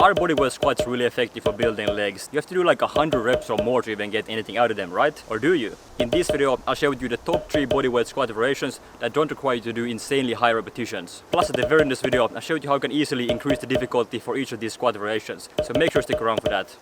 Are bodyweight squats really effective for building legs? You have to do like 100 reps or more to even get anything out of them, right? Or do you? In this video, I'll share with you the top 3 bodyweight squat variations that don't require you to do insanely high repetitions. Plus, at the very end of this video, I'll show you how you can easily increase the difficulty for each of these squat variations. So make sure to stick around for that.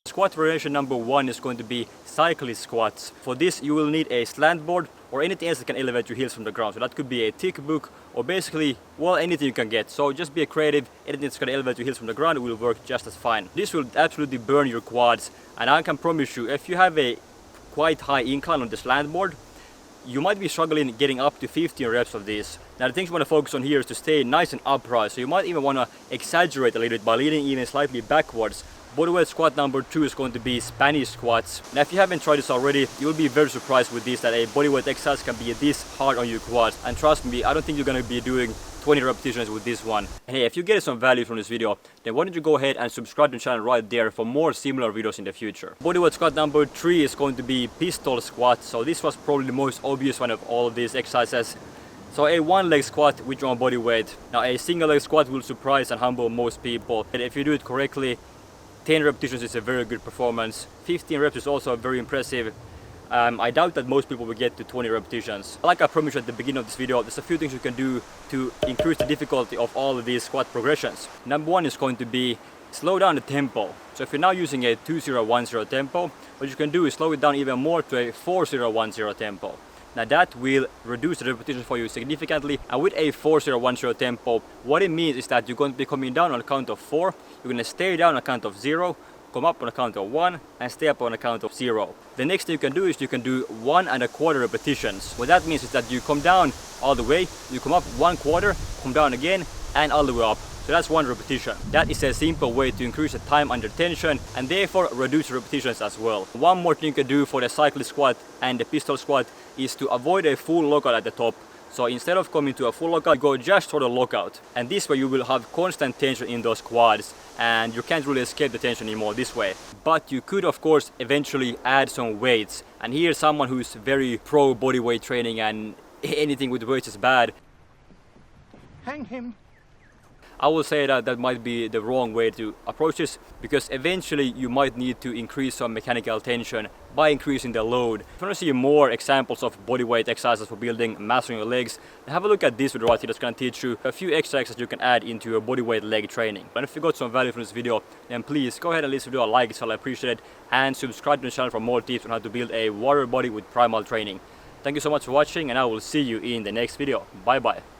Squat variation number 1 is going to be cyclist squats. For this you will need a slant board or anything else that can elevate your heels from the ground. So that could be a thick book or basically, well, anything you can get. So just be creative, anything that's going to elevate your heels from the ground will work just as fine. This will absolutely burn your quads, and I can promise you, if you have a quite high incline on the slant board, you might be struggling getting up to 15 reps of this. Now the things you want to focus on here is to stay nice and upright, so you might even want to exaggerate a little bit by leaning even slightly backwards. Bodyweight squat number 2 is going to be Spanish squats. Now if you haven't tried this already, you'll be very surprised with this, that a bodyweight exercise can be this hard on your quads. And trust me, I don't think you're going to be doing 20 repetitions with this one. And hey, if you get some value from this video, then why don't you go ahead and subscribe to the channel right there for more similar videos in the future. Bodyweight squat number 3 is going to be pistol squat. So this was probably the most obvious one of all of these exercises. So a one leg squat with your own body weight. Now a single leg squat will surprise and humble most people. And if you do it correctly, 10 repetitions is a very good performance. 15 reps is also very impressive. I doubt that most people will get to 20 repetitions. Like I promised you at the beginning of this video, there's a few things you can do to increase the difficulty of all of these squat progressions. Number 1 is going to be slow down the tempo. So if you're now using a 2010 tempo, what you can do is slow it down even more to a 4010 tempo. Now that will reduce the repetitions for you significantly, and with a 4010 tempo, what it means is that you're going to be coming down on a count of 4, you're going to stay down on a count of 0, come up on a count of 1, and stay up on a count of 0. The next thing you can do is you can do 1¼ repetitions. What that means is that you come down all the way, you come up 1/4, come down again, and all the way up. So that's 1 repetition. That is a simple way to increase the time under tension and therefore reduce repetitions as well. One more thing you can do for the cyclist squat and the pistol squat is to avoid a full lockout at the top. So instead of coming to a full lockout, you go just for the lockout. And this way you will have constant tension in those quads and you can't really escape the tension anymore this way. But you could of course eventually add some weights. And here's someone who's very pro body weight training and anything with weights is bad. Hang him. I will say that that might be the wrong way to approach this, because eventually you might need to increase some mechanical tension by increasing the load. If you want to see more examples of bodyweight exercises for building mass on your legs, then have a look at this video right here that's going to teach you a few exercises you can add into your bodyweight leg training. And if you got some value from this video, then please go ahead and leave this video a like, so I appreciate it, and subscribe to the channel for more tips on how to build a warrior body with primal training. Thank you so much for watching, and I will see you in the next video. Bye bye.